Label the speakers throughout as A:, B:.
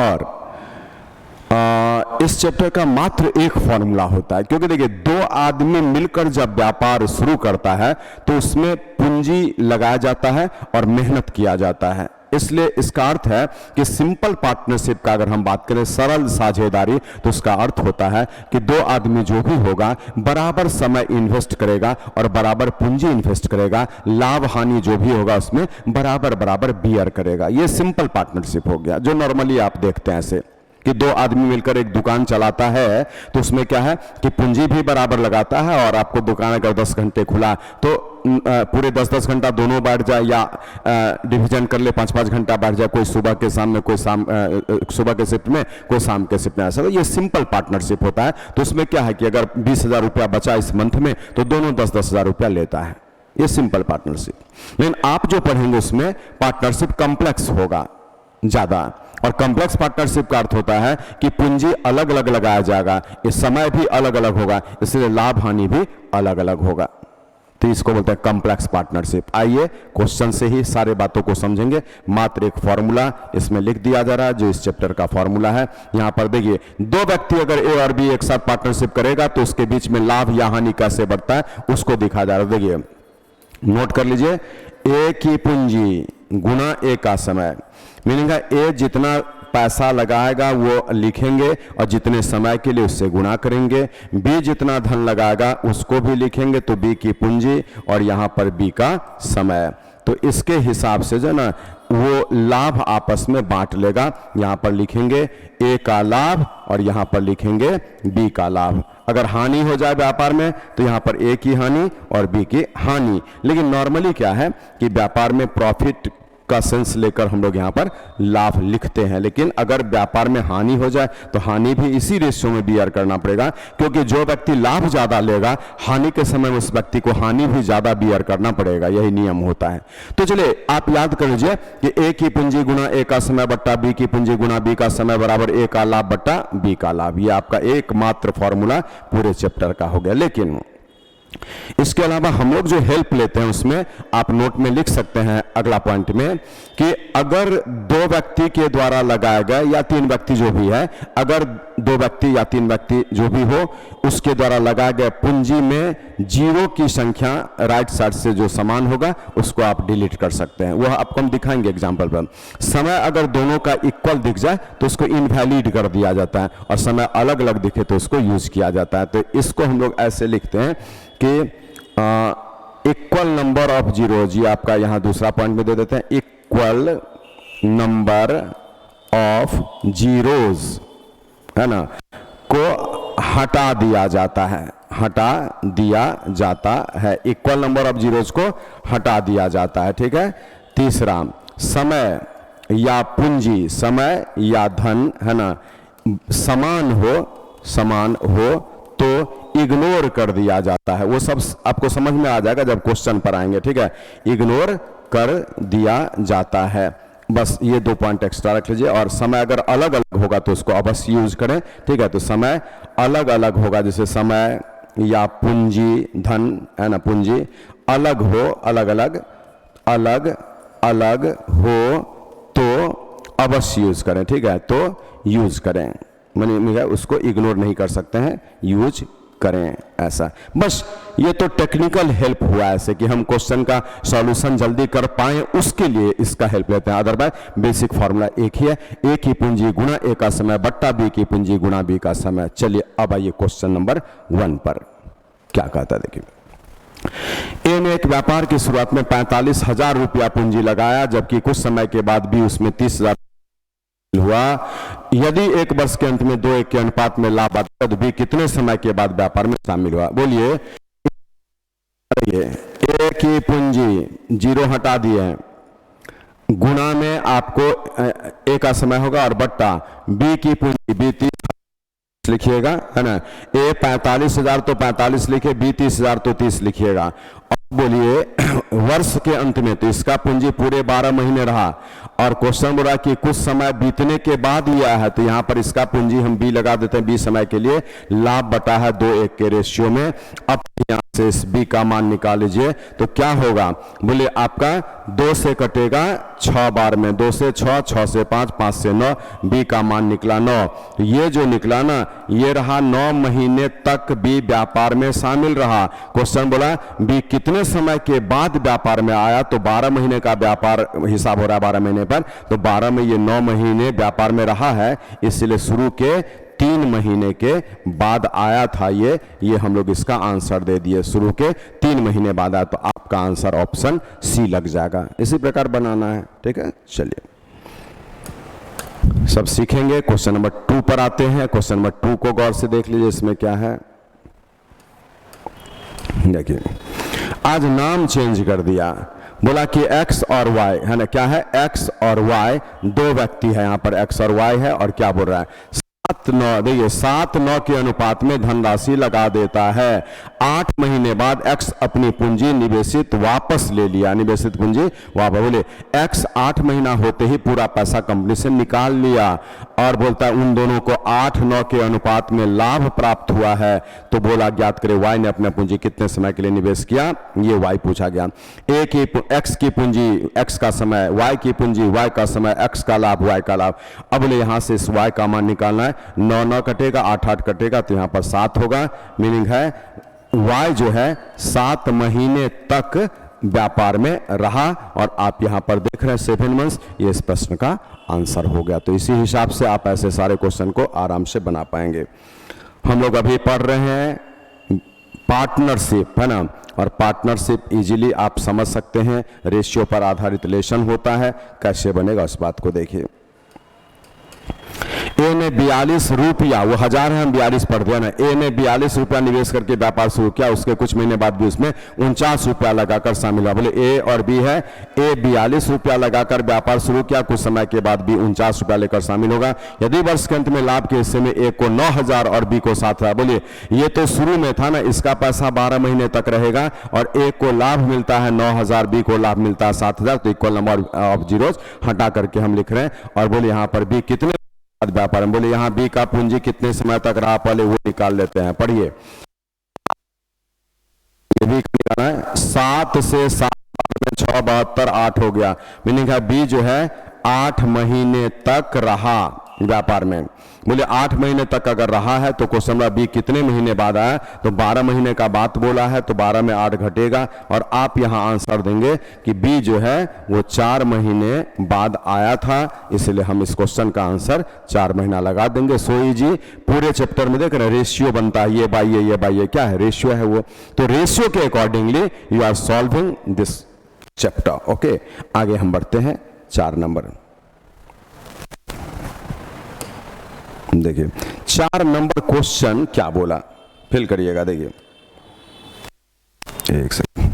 A: और इस चैप्टर का मात्र एक फॉर्मूला होता है, क्योंकि देखिए दो आदमी मिलकर जब व्यापार शुरू करता है तो उसमें पूंजी लगाया जाता है और मेहनत किया जाता है। इसलिए इसका अर्थ है कि सिंपल पार्टनरशिप का अगर हम बात करें, सरल साझेदारी, तो उसका अर्थ होता है कि दो आदमी जो भी होगा बराबर समय इन्वेस्ट करेगा और बराबर पूंजी इन्वेस्ट करेगा, लाभ हानि जो भी होगा उसमें बराबर बराबर बियर करेगा। ये सिंपल पार्टनरशिप हो गया, जो नॉर्मली आप देखते हैं ऐसे कि दो आदमी मिलकर एक दुकान चलाता है तो उसमें क्या है कि पूंजी भी बराबर लगाता है, और आपको दुकान अगर 10 घंटे खुला तो पूरे 10-10 घंटा दोनों बैठ जाए या डिवीजन कर ले, 5-5 घंटा बैठ जाए, कोई सुबह के शाम में, कोई शाम सुबह के शिफ्ट में, कोई शाम के शिफ्ट में, ऐसा। तो ये सिंपल पार्टनरशिप होता है। तो उसमें क्या है कि अगर 20,000 रुपया बचा इस मंथ में तो दोनों 10-10 हजार रुपया लेता है। ये सिंपल पार्टनरशिप। लेकिन आप जो पढ़ेंगे उसमें पार्टनरशिप कॉम्प्लेक्स होगा ज्यादा, और कॉम्प्लेक्स पार्टनरशिप का अर्थ होता है कि पूंजी अलग अलग लगाया जाएगा, इस समय भी अलग अलग होगा, इसलिए लाभ हानि भी अलग अलग होगा। तो इसको बोलते हैं कॉम्प्लेक्स पार्टनरशिप। आइए क्वेश्चन से ही सारे बातों को समझेंगे। मात्र एक फॉर्मूला इसमें लिख दिया जा रहा है जो इस चैप्टर का फॉर्मूला है। यहां पर देखिए, दो व्यक्ति अगर ए और बी एक साथ पार्टनरशिप करेगा तो उसके बीच में लाभ या हानि कैसे बढ़ता है उसको दिखा जा रहा है। देखिए नोट कर लीजिए, ए की पूंजी गुना ए का समय, मीनिंग ए जितना पैसा लगाएगा वो लिखेंगे और जितने समय के लिए उससे गुणा करेंगे। बी जितना धन लगाएगा उसको भी लिखेंगे, तो बी की पूंजी और यहां पर बी का समय। तो इसके हिसाब से जो ना वो लाभ आपस में बांट लेगा। यहां पर लिखेंगे ए का लाभ और यहां पर लिखेंगे बी का लाभ। अगर हानि हो जाए व्यापार में तो यहां पर ए की हानि और बी की हानि। लेकिन नॉर्मली क्या है कि व्यापार में प्रॉफिट का सेंस लेकर हम लोग यहां पर लाभ लिखते हैं, लेकिन अगर व्यापार में हानि हो जाए तो हानि भी इसी रेशियो में बियर करना पड़ेगा, क्योंकि जो व्यक्ति लाभ ज्यादा लेगा हानि के समय उस व्यक्ति को हानि भी ज्यादा बियर करना पड़ेगा। यही नियम होता है। तो चलिए आप याद कर लीजिए कि ए की पूंजी गुना ए का समय बट्टा बी की पूंजी गुना बी का समय बराबर ए का लाभ बट्टा बी का लाभ। यह आपका एकमात्र फॉर्मूला पूरे चैप्टर का हो गया। लेकिन इसके अलावा हम लोग जो हेल्प लेते हैं उसमें आप नोट में लिख सकते हैं अगला पॉइंट में कि अगर दो व्यक्ति के द्वारा लगाया गया या तीन व्यक्ति जो भी है, अगर दो व्यक्ति या तीन व्यक्ति जो भी हो उसके द्वारा लगाया गया पूंजी में जीरो की संख्या राइट साइड से जो समान होगा उसको आप डिलीट कर सकते हैं। वह आपको हम दिखाएंगे एग्जाम्पल पर। समय अगर दोनों का इक्वल दिख जाए तो उसको इनवैलिड कर दिया जाता है, और समय अलग अलग दिखे तो उसको यूज किया जाता है। तो इसको हम लोग ऐसे लिखते हैं कि इक्वल नंबर ऑफ जीरोज, ये आपका यहां दूसरा पॉइंट में दे देते हैं, इक्वल नंबर ऑफ जीरोज है ना, को हटा दिया जाता है, हटा दिया जाता है। इक्वल नंबर ऑफ जीरोज को हटा दिया जाता है। ठीक है। तीसरा, समय या पूंजी, समय या धन है ना, समान हो तो इग्नोर कर दिया जाता है। वो सब आपको समझ में आ जाएगा जब क्वेश्चन पर आएंगे। ठीक है। इग्नोर कर दिया जाता है। बस ये दो पॉइंट एक्स्ट्रा रख लीजिए। और समय अगर अलग अलग होगा तो उसको अवश्य यूज करें। ठीक है। तो समय अलग अलग होगा, जैसे समय या पूंजी, धन है ना, पूंजी अलग हो, अलग अलग हो तो अवश्य यूज करें। ठीक है। तो यूज करें, मैंने उसको इग्नोर नहीं कर सकते हैं, यूज करें ऐसा। बस ये तो टेक्निकल हेल्प हुआ ऐसे कि हम क्वेश्चन का सॉल्यूशन जल्दी कर पाए, उसके लिए इसका हेल्प लेते हैं। अदरवाइज बेसिक फार्मूला एक ही है, ए की पूंजी गुना ए का समय बट्टा बी की पूंजी गुना बी का समय। चलिए अब आइए क्वेश्चन नंबर 1 पर क्या कहता है। देखिए, ए ने एक व्यापार की शुरुआत में 45,000 रुपया पूंजी लगाया, जबकि कुछ समय के बाद भी उसमें 30,000 हुआ। यदि एक वर्ष के अंत में 2:1 के अनुपात में लाभ आता तो बी कितने समय के बाद व्यापार में शामिल हुआ। बोलिए। ए की पूंजी जीरो हटा दिए, गुना में आपको ए का समय होगा और बट्टा बी की पूंजी, बी 30 लिखिएगा है ना। ए 45,000 तो 45 लिखे, बी 30,000 तो 30 लिखिएगा। अब बोलिए वर्ष के अंत में, तो इसका पूंजी पूरे 12 महीने रहा। और क्वेश्चन बोला कि कुछ समय बीतने के बाद लिया है, तो यहां पर इसका पूंजी हम बी लगा देते हैं, बी समय के लिए, लाभ बटा है 2:1 के रेशियो में। अब यहां से इस बी का मान निकाल लीजिए, तो क्या होगा, बोले आपका 2 से कटेगा 6 बार में, 2 से 6, 6 से 5, 5 से 9, बी का मान निकला 9। तो ये जो निकला ना, ये रहा 9 महीने तक बी व्यापार में शामिल रहा। क्वेश्चन बोला बी कितने समय के बाद व्यापार में आया, तो 12 महीने का व्यापार हिसाब हो रहा है 12 महीने पर, तो 12 में ये 9 महीने व्यापार में रहा है, इसलिए शुरू के 3 महीने के बाद आया था ये हम लोग इसका आंसर दे दिए, शुरू के 3 महीने बाद आया, तो आपका आंसर ऑप्शन सी लग जाएगा। इसी प्रकार बनाना है, ठीक है। चलिए सब सीखेंगे। क्वेश्चन नंबर 2 पर आते हैं। क्वेश्चन नंबर 2 को गौर से देख लीजिए, इसमें क्या है, देखिए आज नाम चेंज कर दिया, बोला कि x और y है ना, क्या है, x और y 2 व्यक्ति है, यहां पर x और y है, और क्या बोल रहा है, 7-9, देखिए 7-9 के अनुपात में धनराशि लगा देता है। 8 महीने बाद x अपनी पूंजी निवेशित वापस ले लिया, निवेशित पूंजी वापस, बोले x 8 महीना होते ही पूरा पैसा कंपनी से निकाल लिया, और बोलता है उन दोनों को 8-9 के अनुपात में लाभ प्राप्त हुआ है, तो बोला ज्ञात करे y ने अपना पूंजी कितने समय के लिए निवेश किया, ये y पूछा गया। x की पूंजी x का समय, y की पूंजी y का समय, x का लाभ y का लाभ। अब बोले यहां से इस y का मान निकालना है, 9-9 कटेगा, 8-8 कटेगा, तो यहां पर 7 होगा। मीनिंग है y जो है 7 महीने तक व्यापार में रहा, और आप यहां पर देख रहे हैं 7 मंथ्स, ये इस प्रश्न का आंसर हो गया। तो इसी हिसाब से आप ऐसे सारे क्वेश्चन को आराम से बना पाएंगे। हम लोग अभी पढ़ रहे हैं पार्टनरशिप, है ना, और पार्टनरशिप इजीली आप समझ सकते हैं, रेशियो पर आधारित रिलेशन होता है, कैसे बनेगा उस बात को देखिए। ए ने 42 रुपया, वो 1000 है, हम 42 पढ़ दिया ना, ए ने 42 रुपया निवेश करके व्यापार शुरू किया, उसके कुछ महीने बाद भी उसमें 49 रुपया लगाकर शामिल हुआ। बोले ए और बी है, ए 42 रुपया लगाकर व्यापार शुरू किया, कुछ समय के बाद बी 49 रुपया लेकर शामिल होगा। यदि वर्ष के अंत में लाभ के हिस्से में ए को 9000 और बी को 7000, बोलिए ये तो शुरू में था ना, इसका पैसा 12 महीने तक रहेगा, और ए को लाभ मिलता है 9000, बी को लाभ मिलता है 7000, तो इक्वल नंबर ऑफ जीरोज हटा करके हम लिख रहे हैं। और बोले यहाँ पर बी कितने व्यापार में, बोले यहाँ बी का पूंजी कितने समय तक रहा, पहले वो निकाल लेते हैं, पढ़िए। ये बी निकालना है, 7 से 7 में 6, 72, 8 हो गया। मीनिंग है बी जो है 8 महीने तक रहा व्यापार में। बोले 8 महीने तक अगर रहा है, तो क्वेश्चन नंबर बी कितने महीने बाद आया, तो 12 महीने का बात बोला है, तो 12 में 8 घटेगा, और आप यहां आंसर देंगे कि बी जो है वो 4 महीने बाद आया था, इसलिए हम इस क्वेश्चन का आंसर 4 महीना लगा देंगे। सो इजी, पूरे चैप्टर में देख रहे रेशियो बनता है, ये बाई ये बाई ये, क्या है, रेशियो है वो, तो रेशियो के accordingly you are solving this chapter. Okay, आगे हम बढ़ते हैं 4 नंबर। देखिए 4 नंबर क्वेश्चन क्या बोला, फिल करिएगा, देखिए एक सेकंड।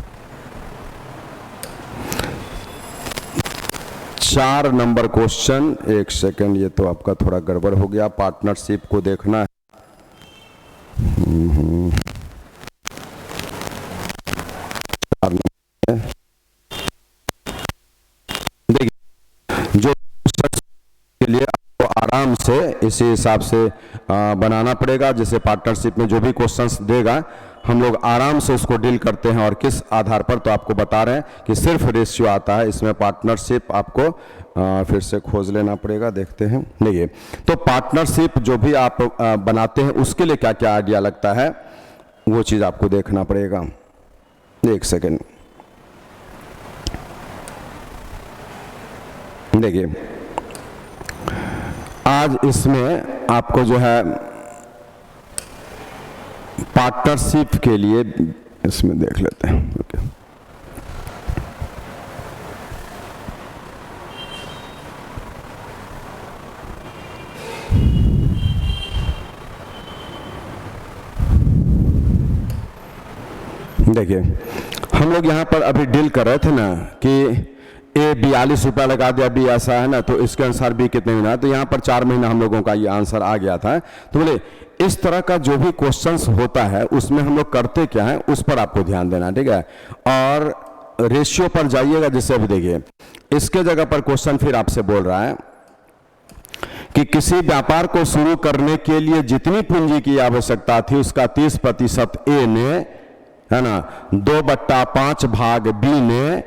A: 4 नंबर क्वेश्चन, एक सेकंड, ये तो आपका थोड़ा गड़बड़ हो गया, पार्टनरशिप को देखना है। देखिए जो के लिए आराम से इसी हिसाब से बनाना पड़ेगा, जैसे पार्टनरशिप में जो भी क्वेश्चंस देगा हम लोग आराम से उसको डील करते हैं, और किस आधार पर, तो आपको बता रहे हैं कि सिर्फ रेशियो आता है, इसमें पार्टनरशिप आपको फिर से खोज लेना पड़ेगा, देखते हैं। देखिए तो पार्टनरशिप जो भी आप बनाते हैं उसके लिए क्या क्या आइडिया लगता है, वो चीज आपको देखना पड़ेगा। एक सेकेंड, देखिए आज इसमें आपको जो है पार्टनरशिप के लिए, इसमें देख लेते हैं। ओके, देखिए हम लोग यहाँ पर अभी डील कर रहे थे ना कि ए 42 रुपया लगा दिया, बी ऐसा है ना, तो इसके अनुसार बी कितने महीना, तो यहाँ पर 4 महीना हम लोगों का ये आंसर आ गया था। तो बोले इस तरह का जो भी क्वेश्चंस होता है उसमें हम लोग करते क्या है, उस पर आपको ध्यान देना, ठीक है। और रेशियो पर जाइएगा। जैसे अभी देखिए इसके जगह पर क्वेश्चन फिर आपसे बोल रहा है कि किसी व्यापार को शुरू करने के लिए जितनी पूंजी की आवश्यकता थी उसका 30% ए ने, है ना, 2/5 भाग बी ने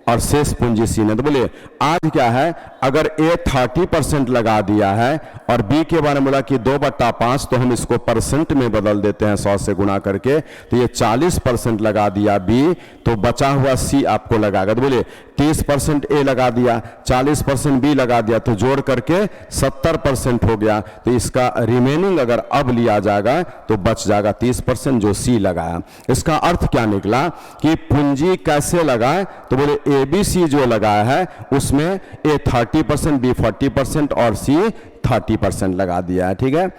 A: और शेष पूंजी सी ने। तो बोलिए आज क्या है, अगर ए 30% लगा दिया है और बी के बारे में बोला कि 2/5, तो हम इसको परसेंट में बदल देते हैं 100 से गुना करके। तो ये 40% लगा दिया बी, तो बचा हुआ सी आपको लगाएगा। तो बोलिए 30% ए लगा दिया, 40% बी लगा दिया, तो जोड़ करके 70% हो गया। तो इसका रिमेनिंग अगर अब लिया जाएगा तो बच जाएगा 30% जो सी लगाया। इसका अर्थ क्या निकला कि पूंजी कैसे लगाए, तो बोले ए बी सी जो लगाया है उसमें ए 30%, बी 40% और सी 30% लगा दिया है। ठीक है,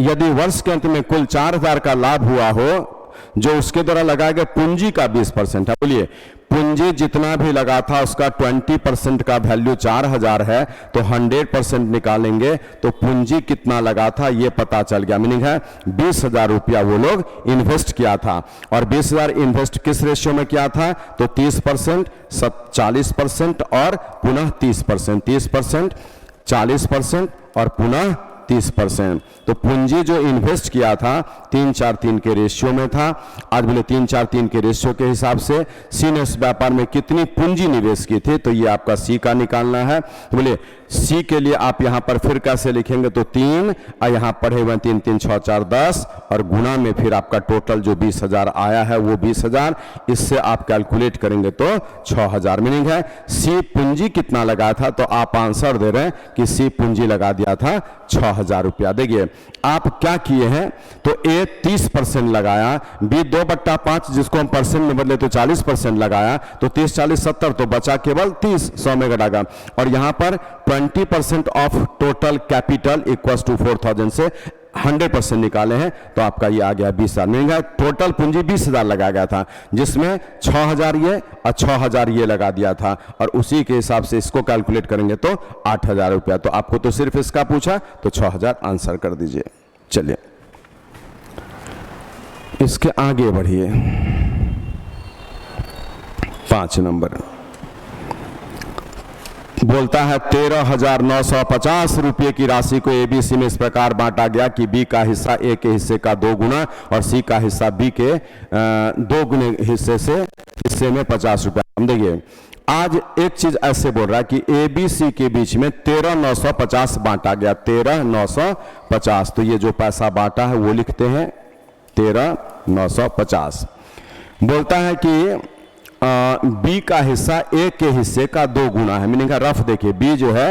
A: यदि वर्ष के अंत में कुल 4000 का लाभ हुआ हो जो उसके द्वारा लगाया गया पूंजी का 20% है। बोलिए पूंजी जितना भी लगा था उसका 20% का वैल्यू 4000 है, तो 100% निकालेंगे तो पूंजी कितना लगा था ये पता चल गया। मीनिंग है 20,000 रुपया वो लोग इन्वेस्ट किया था, और 20,000 इन्वेस्ट किस रेशियो में किया था, तो 30%, 40% और पुनः 30%, 30%, 40% और पुनः 30%। तो पूंजी जो इन्वेस्ट किया था 3-4-3 के रेशियो में था। आज बोले 3-4-3 के रेशियो के हिसाब से सी ने इस व्यापार में कितनी पूंजी निवेश की थी, तो ये आपका सी का निकालना है। तो बोले सी के लिए आप यहां पर फिर कैसे लिखेंगे, तो 3 और यहां पढ़े हुए 3 3 6 4 10 और गुना में फिर आपका टोटल जो 20,000 आया है वो 20,000, इससे आप कैलकुलेट करेंगे तो 6,000। मीनिंग है सी पूंजी कितना लगा था, तो आप आंसर दे रहे हैं कि सी पूंजी लगा दिया था 6,000 रुपया। देखिए आप क्या किए हैं, तो ए 30% लगाया, बी 2/5 जिसको हम परसेंट में बदले तो 40% लगाया, तो 30 40 70, तो बचा केवल 30, 100 में घटागा। और यहां पर 20% of total capital equals to 4,000 से 100% निकाले हैं, तो आपका ये आ गया 20,000। नहीं, टोटल पूंजी 20,000 लगाया गया था, जिसमें 6,000 ये और 6,000 ये लगा दिया था, और उसी के हिसाब से इसको कैलकुलेट करेंगे तो 8,000 रुपया। तो आपको तो सिर्फ इसका पूछा, तो 6,000 आंसर कर दीजिए। चलिए इसके आगे बढ़िए, 5 नंबर बोलता है 13,950 रुपये की राशि को एबीसी में इस प्रकार बांटा गया कि बी का हिस्सा ए के हिस्से का 2 गुना और सी का हिस्सा बी के 2 गुने हिस्से में 50 रुपया। हम देखिए आज एक चीज ऐसे बोल रहा है कि एबीसी के बीच में 13,950 बांटा गया, 13,950। तो ये जो पैसा बांटा है वो लिखते हैं 13,950। बोलता है कि बी का हिस्सा ए के हिस्से का 2 गुना है। मीनिंग रफ देखिए, बी जो है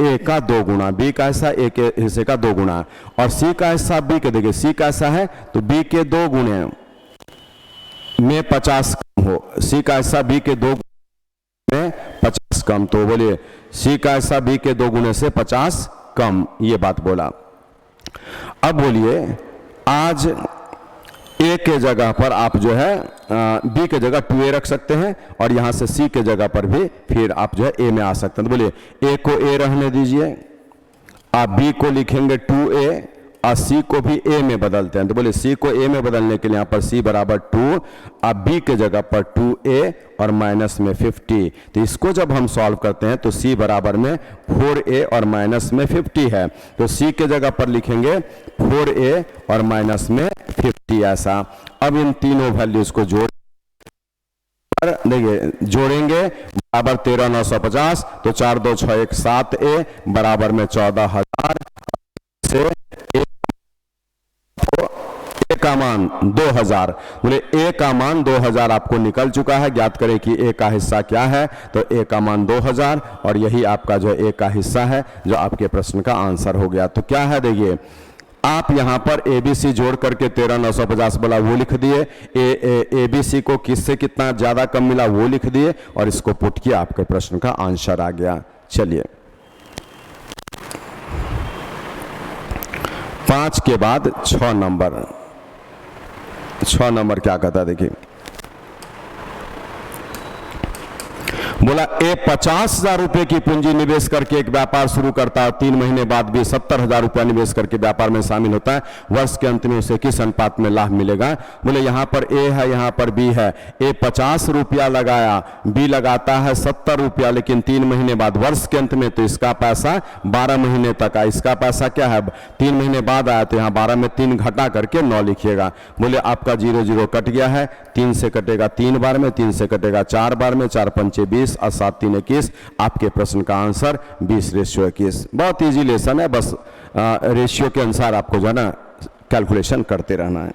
A: ए का 2 गुना, बी का हिस्सा ए के हिस्से का 2 गुना, और सी का हिस्सा बी के, देखिए सी का हिस्सा है तो बी के 2 गुने में 50 कम हो, सी का हिस्सा बी के 2 गुने में 50 कम, तो बोलिए सी का हिस्सा बी के 2 गुने से 50 कम, ये बात बोला। अब बोलिए आज ए के जगह पर आप जो है बी के जगह 2a रख सकते हैं, और यहां से सी के जगह पर भी फिर आप जो है ए में आ सकते हैं। तो बोलिए ए को ए रहने दीजिए, आप बी को लिखेंगे 2a और सी को भी ए में बदलते हैं। तो बोले सी को ए में बदलने के लिए यहाँ पर सी बराबर 2, अब बी के जगह पर 2a और माइनस में 50। तो इसको जब हम सॉल्व करते हैं तो सी बराबर में 4a और माइनस में 50 है, तो सी के जगह पर लिखेंगे 4a और माइनस में 50 ऐसा। अब इन तीनों वैल्यूज को देखिए जोड़ेंगे, बराबर 13,950, तो 4 2 6 1 7a बराबर में 14,000 से ए का मान 2,000। बोले ए का मान 2,000 आपको निकल चुका है। ज्ञात करें कि ए का हिस्सा क्या है, तो ए का मान 2,000 और यही आपका जो ए का हिस्सा है जो आपके प्रश्न का आंसर हो गया। तो क्या है देखिए, आप यहां पर एबीसी जोड़ करके 13,950 बोला वो लिख दिए, एबीसी को किससे कितना ज्यादा कम मिला वो लिख दिए, और इसको पुट किया, आपके प्रश्न का आंसर आ गया। चलिए 5 के बाद 6 नंबर, 6 नंबर क्या कहता है देखिए, बोला ए 50,000 रुपए की पूंजी निवेश करके एक व्यापार शुरू करता है, 3 महीने बाद भी 70,000 रुपया निवेश करके व्यापार में शामिल होता है, वर्ष के अंत में उसे किस अनुपात में लाभ मिलेगा? बोले यहां पर ए है, यहां पर बी है। ए 50 रुपया लगाया, बी लगाता है 70 रुपया, लेकिन 3 महीने बाद वर्ष के अंत में तो इसका पैसा 12 महीने तक आया, इसका पैसा क्या है 3 महीने बाद आया, तो यहां 12 में 3 घटा करके 9 लिखिएगा। बोले आपका 0 0 कट गया है, 3 से कटेगा 3 बार में, 3 से कटेगा 4 बार में, 4 पंचे 20 और 7 3 21। आपके प्रश्न का आंसर 20:21। बहुत इजी लेसन है, बस रेशियो के अनुसार आपको जो है ना कैलकुलेशन करते रहना है।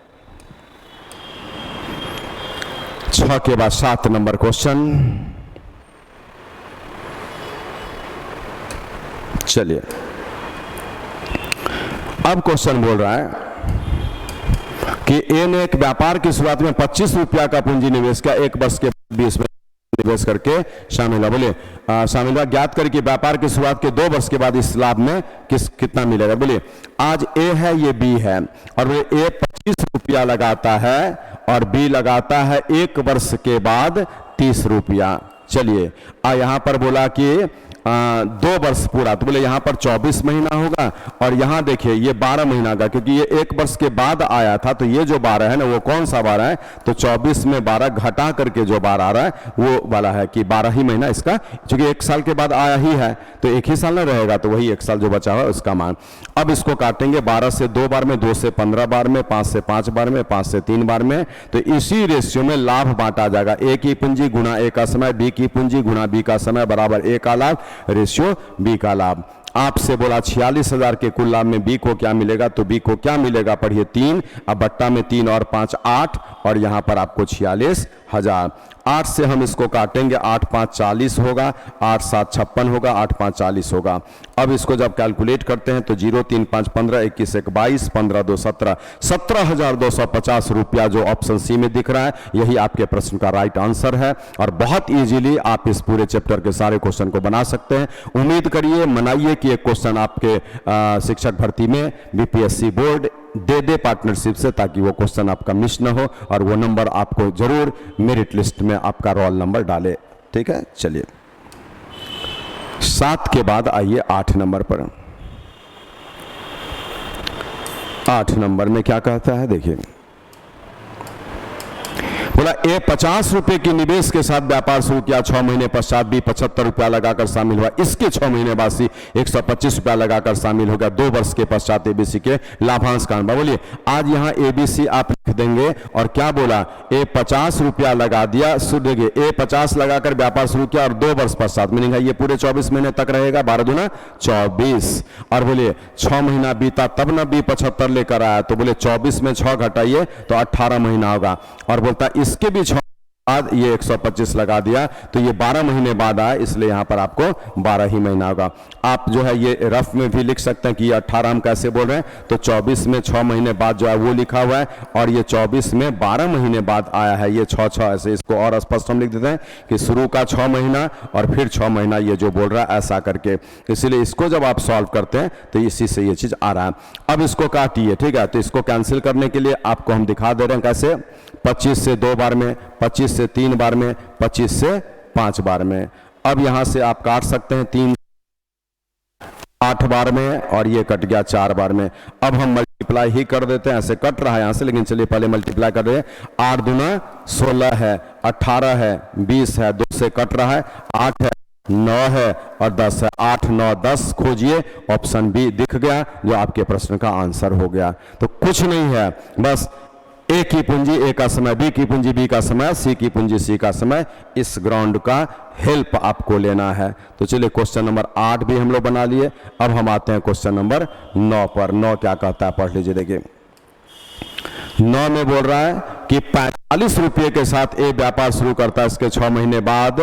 A: 6 के बाद 7 नंबर क्वेश्चन। चलिए अब क्वेश्चन बोल रहा है कि ए ने एक व्यापार की शुरुआत में 25 रुपया का पूंजी निवेश किया, 1 वर्ष के 20 में निवेश करके शामिल हुआ। बोले शामिल हुआ, ज्ञात करें कि व्यापार की शुरुआत के 2 वर्ष के बाद इस लाभ में कितना मिलेगा। बोले आज ए है, ये बी है, और बोले ए 25 रुपया लगाता है और बी लगाता है 1 वर्ष के बाद 30 रुपया। चलिए यहां पर बोला कि 2 वर्ष पूरा, तो बोले यहां पर 24 महीना होगा, और यहां देखिए ये 12 महीना का, क्योंकि ये 1 वर्ष के बाद आया था, तो ये जो 12 है ना वो कौन सा 12 है, तो 24 में 12 घटा करके जो 12 आ रहा है वो वाला है कि 12 ही महीना इसका, क्योंकि 1 साल के बाद आया ही है तो 1 ही साल ना रहेगा, तो वही 1 साल जो बचा हुआ उसका मान। अब इसको काटेंगे 12 से 2 बार में, 2 से 15 बार में, 5 से 5 बार में, 5 से 3 बार में, तो इसी रेशियो में लाभ बांटा जाएगा। ए की पूंजी गुना ए का समय, बी की पूंजी गुना बी का समय बराबर ए का लाभ, रेशियो बी का लाभ। आपसे बोला 46,000 के कुल लाभ में बी को क्या मिलेगा, तो बी को क्या मिलेगा पढ़िए 3, अब बट्टा में 3 और 5 8, और यहां पर आपको 46,000। 8 से हम इसको काटेंगे, 8 5 40 होगा, 8 7 56 होगा, 8 5 40 होगा। अब इसको जब कैलकुलेट करते हैं तो 0 3 5 15, 21 1 22, 15 2 17, 17,250 रुपया जो ऑप्शन सी में दिख रहा है, यही आपके प्रश्न का राइट आंसर है। और बहुत इजीली आप इस पूरे चैप्टर के सारे क्वेश्चन को बना सकते हैं। उम्मीद करिए, मनाइए कि एक क्वेश्चन आपके शिक्षक भर्ती में बीपीएससी बोर्ड दे पार्टनरशिप से, ताकि वो क्वेश्चन आपका मिस न हो और वो नंबर आपको जरूर मेरिट लिस्ट में आपका रोल नंबर डाले। ठीक है, चलिए 7 के बाद आइए 8 नंबर पर। 8 नंबर में क्या कहता है देखिए, बोला ए 50 रुपए की निवेश के साथ व्यापार शुरू किया, 6 महीने पश्चात बी 75 रुपया लगाकर शामिल हुआ, इसके 6 महीने बाद सी 125 रुपया लगाकर शामिल हो गया, 2 वर्ष के पश्चात एबीसी के लाभांश का अनुभव। बोलिए आज यहाँ एबीसी आप लिख देंगे, और क्या बोला ए 50 रुपया लगा दिया, देखिए ए 50 लगाकर व्यापार शुरू किया और 2 वर्ष पश्चात, मीनिंग है ये पूरे 24 महीने तक रहेगा, 12 दूना 24, और बोलिए 6 महीना बीता तब ना बी 75 लेकर आया, तो बोले 24 में 6 घटाइए तो 18 महीना होगा, और बोलता इसके भी 6 बाद ये 125 लगा दिया, तो ये 12 महीने बाद आया, इसलिए यहां पर आपको 12 ही महीना होगा। आप जो है ये रफ में भी लिख सकते हैं कि ये 18 हम कैसे बोल रहे हैं, तो 24 में 6 महीने बाद जो है वो लिखा हुआ है, और ये 24 में 12 महीने बाद आया है, ये 6 ऐसे इसको और स्पष्ट हम लिख देते हैं कि शुरू का 6 महीना और फिर 6 महीना ये जो बोल रहा है ऐसा करके। इसलिए इसको जब आप सॉल्व करते हैं तो इसी से ये चीज आ रहा है। अब इसको काटिए, ठीक है, तो इसको कैंसिल करने के लिए आपको हम दिखा दे रहे हैं कैसे, 25 से 2 बार में, 25 से 3 बार में, 25 से 5 बार में। अब यहां से आप काट सकते हैं 3 8 बार में, और ये कट गया 4 बार में। अब हम मल्टीप्लाई ही कर देते हैं, ऐसे कट रहा है यहां से, लेकिन चलिए पहले मल्टीप्लाई कर रहे हैं। 8 दूना 16 है, 18 है, 20 है, 2 से कट रहा है, 8 है, 9 है और 10 है, 8 9 10 खोजिए, ऑप्शन बी दिख गया जो आपके प्रश्न का आंसर हो गया। तो कुछ नहीं है, बस ए की पूंजी ए का समय, बी की पूंजी बी का समय, सी की पूंजी सी का समय, इस ग्राउंड का हेल्प आपको लेना है। तो चलिए क्वेश्चन नंबर 8 भी हम लोग बना लिए। अब हम आते हैं क्वेश्चन नंबर 9 पर। 9 क्या कहता है पढ़ लीजिए, देखिए 9 में बोल रहा है कि 45 रुपये के साथ ए व्यापार शुरू करता है, इसके 6 महीने बाद,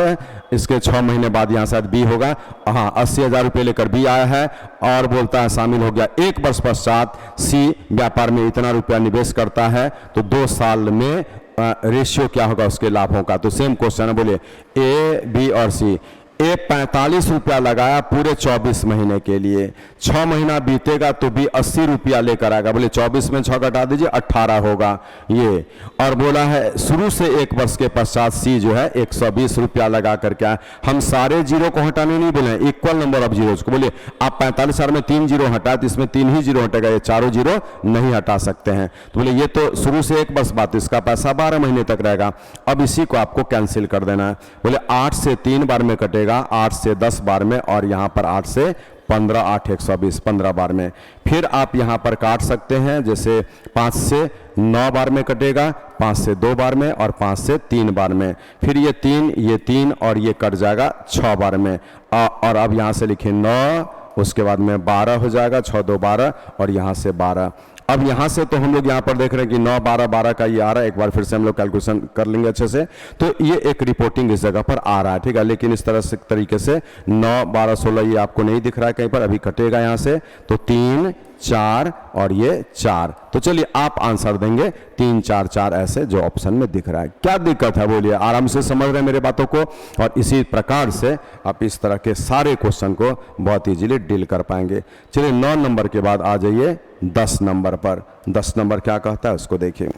A: इसके 6 महीने बाद यहां शायद बी होगा, हाँ 80,000 रुपये लेकर बी आया है, और बोलता है शामिल हो गया 1 वर्ष पश्चात सी व्यापार में इतना रुपया निवेश करता है, तो 2 साल में रेशियो क्या होगा उसके लाभों का। तो सेम क्वेश्चन है, बोले ए बी और सी, ए 45 रुपया लगाया पूरे 24 महीने के लिए, 6 महीना बीतेगा तो भी 80 रुपया लेकर आएगा। बोले 24 में 6 घटा दीजिए 18 होगा ये। और बोला है शुरू से 1 वर्ष के पश्चात सी जो है 120 रुपया लगा करके आए। हम सारे जीरो को हटाने नहीं बोले, इक्वल नंबर ऑफ जीरो को बोले। आप 45,000 में 3 जीरो हटाए तो इसमें 3 ही जीरो हटेगा, ये चारों जीरो नहीं हटा सकते हैं। तो बोले ये तो शुरू से 1 वर्ष बात, इसका पैसा 12 महीने तक रहेगा। अब इसी को आपको कैंसिल कर देना है। बोले 8 से 3 बार में कटेगा, 8 से 10 बार में, और यहां पर 8 से 15, 8 120 15 बार में। फिर आप यहां पर काट सकते हैं, जैसे 5 से 9 बार में कटेगा, 5 से 2 बार में, और 5 से 3 बार में। फिर ये 3 और ये कट जाएगा 6 बार में। और अब यहां से लिखिए 9, उसके बाद में 12 हो जाएगा, 6 2 12, और यहां से 12। अब यहां से तो हम लोग यहां पर देख रहे हैं कि 9 12 12 का ये आ रहा है। एक बार फिर से हम लोग कैलकुलेशन कर लेंगे अच्छे से। तो ये एक रिपोर्टिंग इस जगह पर आ रहा है, ठीक है। लेकिन इस तरह से तरीके से 9 12 16 ये आपको नहीं दिख रहा है कहीं पर, अभी कटेगा यहां से। तो 3 4 और ये 4। तो चलिए आप आंसर देंगे 3 4 4 ऐसे जो ऑप्शन में दिख रहा है। क्या दिक्कत है बोलिए, आराम से समझ रहे हैं मेरे बातों को। और इसी प्रकार से आप इस तरह के सारे क्वेश्चन को बहुत इजीली डील कर पाएंगे। चलिए 9 नंबर के बाद आ जाइए 10 नंबर पर। 10 नंबर क्या कहता है उसको देखिए।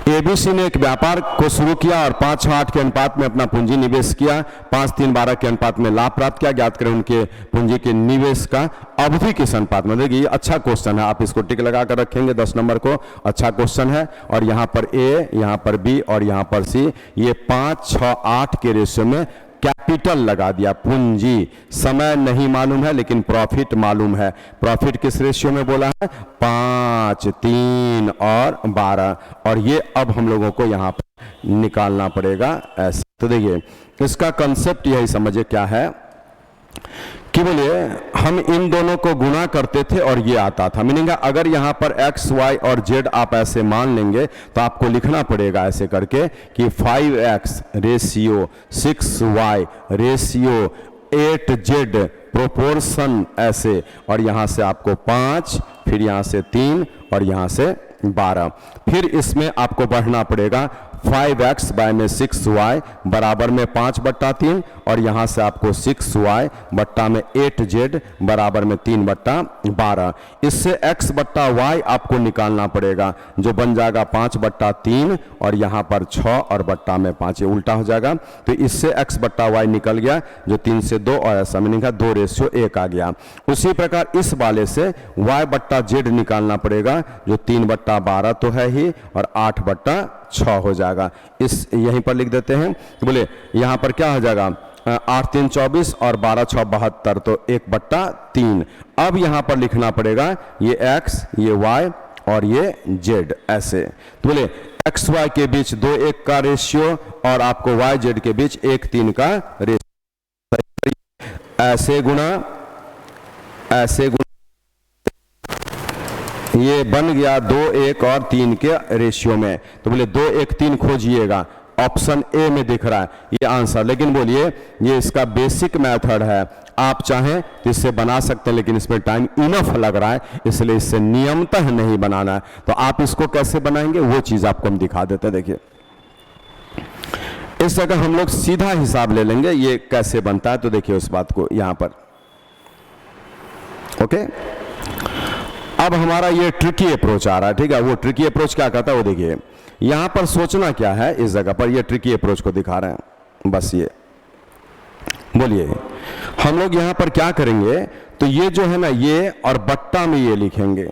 A: एबीसी ने एक व्यापार को शुरू किया और 5-6-8 के अनुपात में अपना पूंजी निवेश किया। 5-3-12 के अनुपात में लाभ प्राप्त किया। ज्ञात करें उनके पूंजी के निवेश का अवधि किस अनुपात में। देखिए ये अच्छा क्वेश्चन है, आप इसको टिक लगा कर रखेंगे 10 नंबर को। अच्छा क्वेश्चन है। और यहाँ पर ए, यहाँ पर बी और यहाँ पर सी, ये 5-6-8 के रेशियो में कैपिटल लगा दिया। पूंजी समय नहीं मालूम है लेकिन प्रॉफिट मालूम है। प्रॉफिट किस रेशियो में बोला है, 5 3 और 12। और ये अब हम लोगों को यहाँ पर निकालना पड़ेगा ऐसे। तो देखिए इसका कंसेप्ट यही समझिए क्या है कि बोलिए हम इन दोनों को गुणा करते थे और ये आता था। मीनिंग अगर यहाँ पर x, y और z आप ऐसे मान लेंगे तो आपको लिखना पड़ेगा ऐसे करके कि 5x ratio 6y ratio 8z proportion ऐसे। और यहाँ से आपको 5, फिर यहाँ से 3 और यहाँ से 12। फिर इसमें आपको बढ़ना पड़ेगा 5x बाय में 6y बराबर में 5/3 और यहाँ से आपको 6y बट्टा में 8z बराबर में 3/12। इससे x बट्टा y आपको निकालना पड़ेगा जो बन जाएगा 5/3 और यहाँ पर 6 और बट्टा में 5, ये उल्टा हो जाएगा। तो इससे x बट्टा y निकल गया जो 3 से 2 और ऐसा मीनिंग है 2:1 आ गया। उसी प्रकार इस वाले से y बट्टा z निकालना पड़ेगा जो 3/12 तो है ही और 8/6 हो जाएगा। इस यहीं पर लिख देते हैं। बोले यहाँ पर क्या हो जाएगा 8 3 24 और 12 6 72 तो 1/3। अब यहाँ पर लिखना पड़ेगा ये x ये y और ये z ऐसे। तो बोले x y के बीच 2:1 का रेशियो और आपको y z के बीच 1:3 का रेशियो। ऐसे गुणा ऐसे गुणा ये बन गया 2 1 और 3 के रेशियो में। तो बोले 2 1 3 खोजिएगा, ऑप्शन ए में दिख रहा है ये आंसर। लेकिन बोलिए ये इसका बेसिक मेथड है, आप चाहें तो इससे बना सकते हैं लेकिन इसमें टाइम इनफ लग रहा है इसलिए इससे नियमतः नहीं बनाना है। तो आप इसको कैसे बनाएंगे वो चीज आपको हम दिखा देते हैं। देखिए इस जगह हम लोग सीधा हिसाब ले लेंगे ये कैसे बनता है। तो देखिए उस बात को यहां पर ओके। अब हमारा ये ट्रिकी अप्रोच आ रहा है, ठीक है। वो ट्रिकी अप्रोच क्या कहता है वो देखिए। यहां पर सोचना क्या है, इस जगह पर ये ट्रिकी अप्रोच को दिखा रहे हैं बस। ये बोलिए हम लोग यहां पर क्या करेंगे तो ये जो है ना ये और बट्टा में ये लिखेंगे,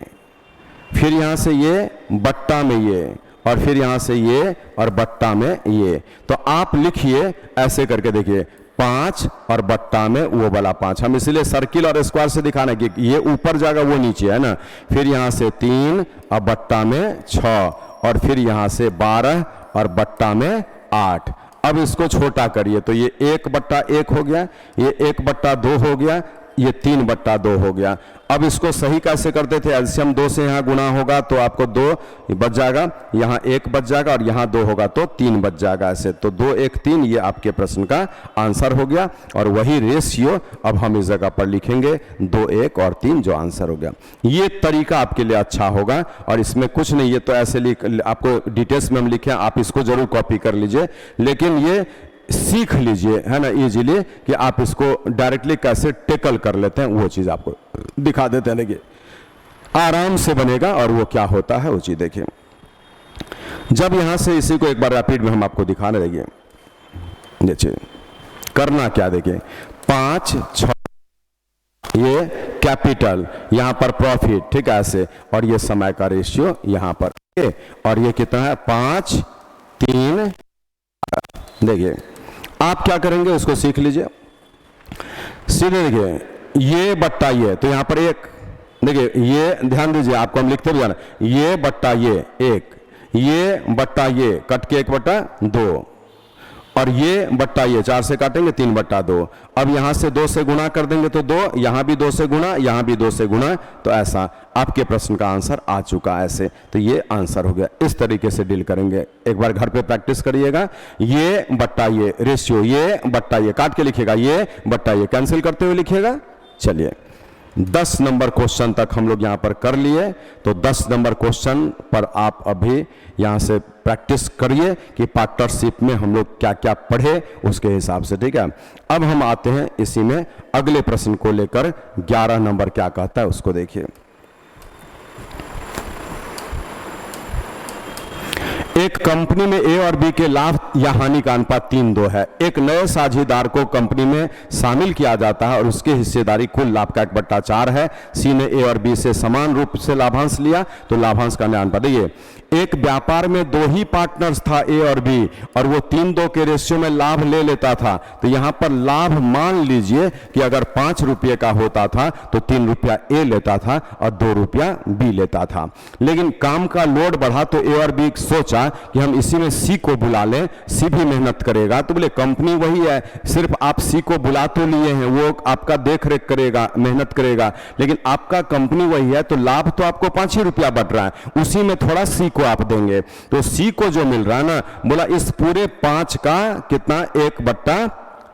A: फिर यहां से ये बट्टा में ये और फिर यहां से ये और बट्टा में ये। तो आप लिखिए ऐसे करके देखिए 5 और बट्टा में वो वाला 5। हम इसलिए सर्किल और स्क्वायर से दिखाना कि ये ऊपर जाएगा वो नीचे है ना। फिर यहां से 3 और बट्टा में 6 और फिर यहां से 12 और बट्टा में 8। अब इसको छोटा करिए तो ये 1/1 हो गया, ये 1/2 हो गया, ये 3/2 हो गया। अब इसको सही कैसे करते थे, एलसीएम 2 से यहाँ गुणा होगा तो आपको 2 बच जाएगा, यहाँ 1 बच जाएगा और यहाँ 2 होगा तो 3 बच जाएगा ऐसे। तो 2 1 3 ये आपके प्रश्न का आंसर हो गया। और वही रेशियो अब हम इस जगह पर लिखेंगे 2 1 और 3 जो आंसर हो गया। ये तरीका आपके लिए अच्छा होगा और इसमें कुछ नहीं, ये तो ऐसे आपको डिटेल्स में हम लिखे, आप इसको जरूर कॉपी कर लीजिए। लेकिन ये सीख लीजिए, है ना, इजीली, कि आप इसको डायरेक्टली कैसे टेकल कर लेते हैं, वो चीज आपको दिखा देते हैं। देखिए आराम से बनेगा, और वो क्या होता है वो चीज देखिए। जब यहां से इसी को एक बार रैपिड में हम आपको दिखाने देंगे। देखिए करना क्या, देखिए 5 6 ये कैपिटल, यहां पर प्रॉफिट, ठीक है, ऐसे, और ये समय का रेशियो यहां पर, और ये कितना है 5 3। देखिए आप क्या करेंगे उसको सीख लीजिए सीधे। देखिए ये बट्टा ये, तो यहां पर एक, देखिए ये ध्यान दीजिए, आपको हम लिखते भी जाना, ये बट्टा ये 1, ये बट्टा ये कट के 1/2, और ये बट्टा ये 4 से काटेंगे 3/2। अब यहां से 2 से गुणा कर देंगे तो 2, यहां भी 2 से गुणा, यहां भी 2 से गुणा, तो ऐसा आपके प्रश्न का आंसर आ चुका ऐसे। तो ये आंसर हो गया। इस तरीके से डील करेंगे, एक बार घर पे प्रैक्टिस करिएगा। ये बट्टा ये रेशियो, ये बट्टा ये काट के लिखिएगा, ये बट्टा ये कैंसिल करते हुए लिखिएगा। चलिए 10 नंबर क्वेश्चन तक हम लोग यहां पर कर लिए। तो 10 नंबर क्वेश्चन पर आप अभी यहां से प्रैक्टिस करिए कि पार्टनरशिप में हम लोग क्या क्या पढ़े उसके हिसाब से, ठीक है। अब हम आते हैं इसी में अगले प्रश्न को लेकर, 11 नंबर क्या कहता है उसको देखिए। एक कंपनी में ए और बी के लाभ या हानि का अनुपात 3:2 है। एक नए साझेदार को कंपनी में शामिल किया जाता है और उसकी हिस्सेदारी कुल लाभ का 1/4 है। सी ने ए और बी से समान रूप से लाभांश लिया, तो लाभांश का न्याय अनुपात। देखिए एक व्यापार में 2 ही पार्टनर्स था ए और बी, और वो 3:2 के रेशियो में लाभ ले लेता था। तो यहां पर लाभ मान लीजिए कि अगर 5 रुपये का होता था तो 3 रुपया ए लेता था और 2 रुपया बी लेता था। लेकिन काम का लोड बढ़ा तो ए और बी सोचा कि हम इसी में सी को बुला लें, सी भी मेहनत करेगा। तो बोले कंपनी वही है, सिर्फ आप सी को बुला तो लिए हैं, वो आपका देख रेख करेगा, मेहनत करेगा, लेकिन आपका कंपनी वही है, तो लाभ तो आपको 5 ही रुपया बढ़ रहा है, उसी में थोड़ा सी को आप देंगे। तो सी को जो मिल रहा है ना, बोला इस पूरे 5 का कितना 1/,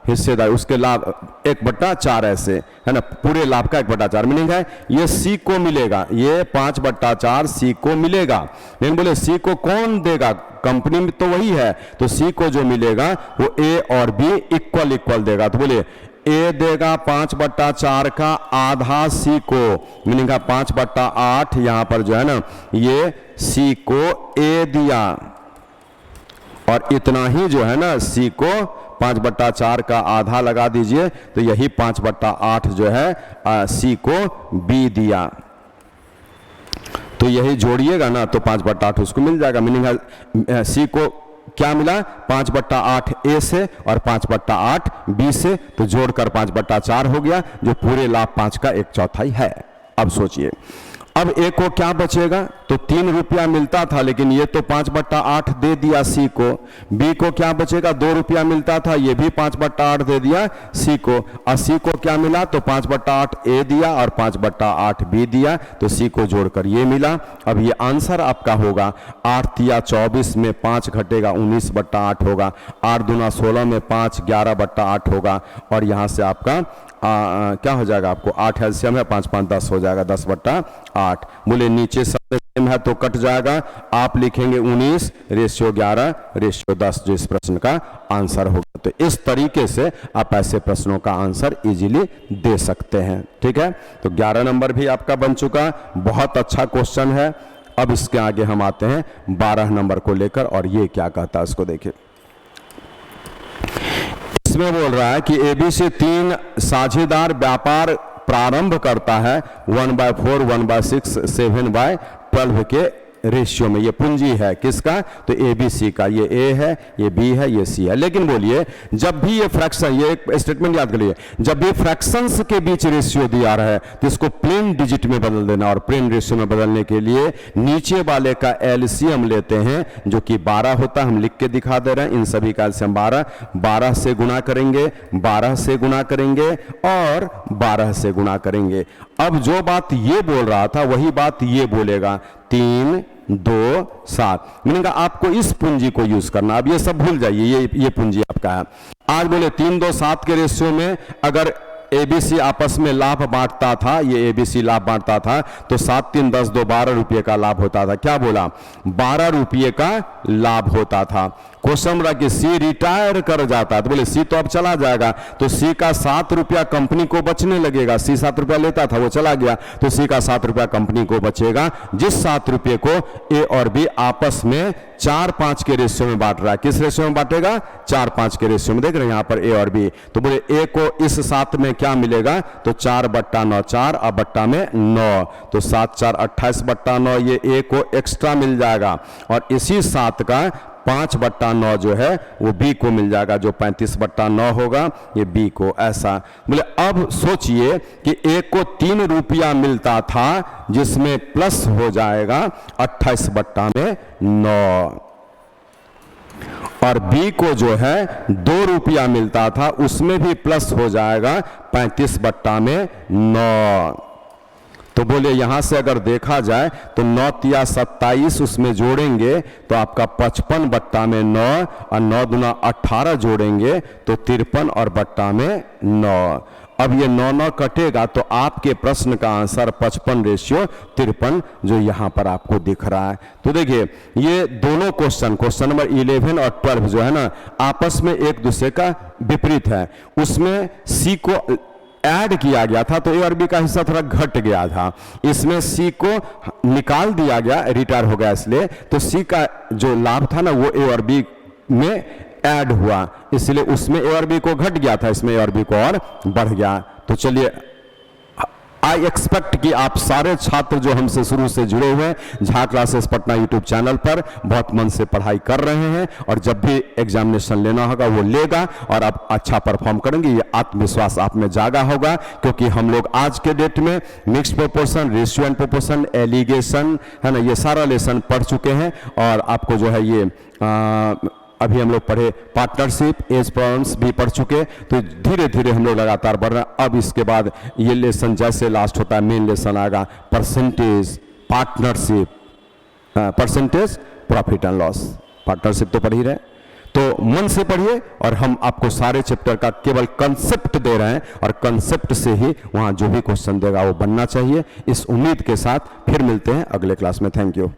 A: हिस्सेदार उसके लाभ 1/4 ऐसे, है ना, पूरे लाभ का 1/4 मीनिंग है ये सी को मिलेगा, ये 5/4 सी को मिलेगा। लेकिन बोले सी को कौन देगा, कंपनी में तो वही है, तो सी को जो मिलेगा वो ए और बी इक्वल देगा। तो बोले ए देगा 5/4 का आधा सी को, मीनिंग का 5/8, यहां पर जो है ना ये सी को ए दिया, और इतना ही जो है ना सी को 5/4 का आधा लगा दीजिए, तो यही 5/8 जो है सी को बी दिया। तो यही जोड़िएगा ना तो 5/8 उसको मिल जाएगा। मीनिंग है सी को क्या मिला 5/8 ए से और 5/8 बी से, तो जोड़कर 5/4 हो गया, जो पूरे लाभ 5 का 1/4 है। अब सोचिए अब ए को क्या बचेगा, तो 3 रुपया मिलता था, लेकिन ये तो 5/8 दे दिया सी को। बी को क्या बचेगा, 2 रुपया मिलता था, ये भी 5/8 दे दिया सी को। और सी को क्या मिला, तो 5/8 ए दिया और 5/8 बी दिया, तो सी को जोड़कर ये मिला। अब ये आंसर आपका होगा 8 या 24 में 5 घटेगा 19/8 होगा, 8 दूना 16 में 5 11/8 होगा, और यहाँ से आपका क्या हो जाएगा, आपको 8 एलसीएम है, 5 5 10 हो जाएगा 10/8। बोले नीचे सब सेम है तो कट जाएगा, आप लिखेंगे 19 रेशियो 11 रेशियो 10, जो इस प्रश्न का आंसर होगा। तो इस तरीके से आप ऐसे प्रश्नों का आंसर इजीली दे सकते हैं, ठीक है। तो 11 नंबर भी आपका बन चुका, बहुत अच्छा क्वेश्चन है। अब इसके आगे हम आते हैं 12 नंबर को लेकर, और ये क्या कहता है उसको देखिए। इसमें बोल रहा है कि एबीसी 3 साझेदार व्यापार प्रारंभ करता है 1/4, 1/6, 7/12 के रेशियो में। ये पूंजी है किसका, तो एबीसी का, ये ए है, ये बी है, ये सी है। लेकिन बोलिए जब भी ये फ्रैक्शन, ये एक स्टेटमेंट याद करिए, जब भी फ्रैक्शंस के बीच रेशियो दिया रहा है तो इसको प्लेन डिजिट में बदल देना, और प्लेन रेशियो में बदलने के लिए नीचे वाले का एलसीएम लेते हैं जो कि 12 होता है। हम लिख के दिखा दे रहे हैं, इन सभी का एलसीएम 12 से गुणा करेंगे, 12 से गुणा करेंगे और 12 से गुणा करेंगे। अब जो बात ये बोल रहा था वही बात ये बोलेगा, 3 2 7, मीनिंग आपको इस पूंजी को यूज करना। अब ये सब भूल जाइए, ये पूंजी आपका है। आज बोले 3 2 7 के रेशियो में अगर एबीसी आपस में लाभ बांटता था, ये एबीसी लाभ बांटता था, तो 7 3 10 2 12 रुपये का लाभ होता था। क्या बोला? 12 रुपये का लाभ होता था। क्वेश्चन रहा कि सी रिटायर कर जाता है, तो बोले सी तो अब चला जाएगा, तो सी का 7 रुपया कंपनी को बचने लगेगा। सी 7 रुपया लेता था, वो चला गया, तो सी का 7 रुपया कंपनी को बचेगा, जिस 7 रुपये को ए और बी आपस में 4-5 के रेशियो में बांट रहा है। किस रेशियो में बांटेगा? 4-5 के रेशियो में। देख रहे हैं यहां पर ए और बी, तो बोले ए को इस 7 में क्या मिलेगा? तो 4/9, 4 और बट्टा में 9, तो 7 4 28/9, ये ए को एक्स्ट्रा मिल जाएगा, और इसी 7 का 5/9 जो है वो बी को मिल जाएगा, जो 35/9 होगा, ये बी को। ऐसा बोले अब सोचिए कि ए को 3 रुपया मिलता था, जिसमें प्लस हो जाएगा 28/9, और बी को जो है 2 रुपया मिलता था, उसमें भी प्लस हो जाएगा 35/9। तो बोले यहां से अगर देखा जाए तो 9 तिया 27 उसमें जोड़ेंगे तो आपका 55/9, और 9 दूना 18 जोड़ेंगे तो 53 और बट्टा में 9। अब ये 9 कटेगा, तो आपके प्रश्न का आंसर 55:53 जो यहां पर आपको दिख रहा है। तो देखिए ये दोनों क्वेश्चन नंबर 11 और 12 जो है ना, आपस में एक दूसरे का विपरीत है। उसमें सी को ऐड किया गया था, तो ए और बी का हिस्सा थोड़ा घट गया था। इसमें सी को निकाल दिया गया, रिटायर हो गया इसलिए, तो सी का जो लाभ था ना वो ए और बी में ऐड हुआ, इसलिए उसमें ए और बी को घट गया था, इसमें ए और बी को और बढ़ गया। तो चलिए, आई एक्सपेक्ट कि आप सारे छात्र जो हमसे शुरू से जुड़े हुए हैं Jha classes Patna YouTube channel पर बहुत मन से पढ़ाई कर रहे हैं, और जब भी एग्जामिनेशन लेना होगा वो लेगा और आप अच्छा परफॉर्म करेंगे, ये आत्मविश्वास आप में जागा होगा। क्योंकि हम लोग आज के डेट में mixed proportion, ratio and proportion, alligation है ना, ये सारा लेसन पढ़ चुके हैं, और आपको जो है ये अभी हम लोग पढ़े पार्टनरशिप, एज प्रॉब्लम्स भी पढ़ चुके। तो धीरे धीरे हम लोग लगातार बढ़ रहे हैं। अब इसके बाद ये लेसन जैसे लास्ट होता है मेन लेसन आएगा percentage partnership, percentage profit and loss. Partnership तो पढ़ ही रहे, तो मन से पढ़िए, और हम आपको सारे चैप्टर का केवल कंसेप्ट दे रहे हैं, और कंसेप्ट से ही वहां जो भी क्वेश्चन देगा वो बनना चाहिए। इस उम्मीद के साथ फिर मिलते हैं अगले क्लास में। Thank you.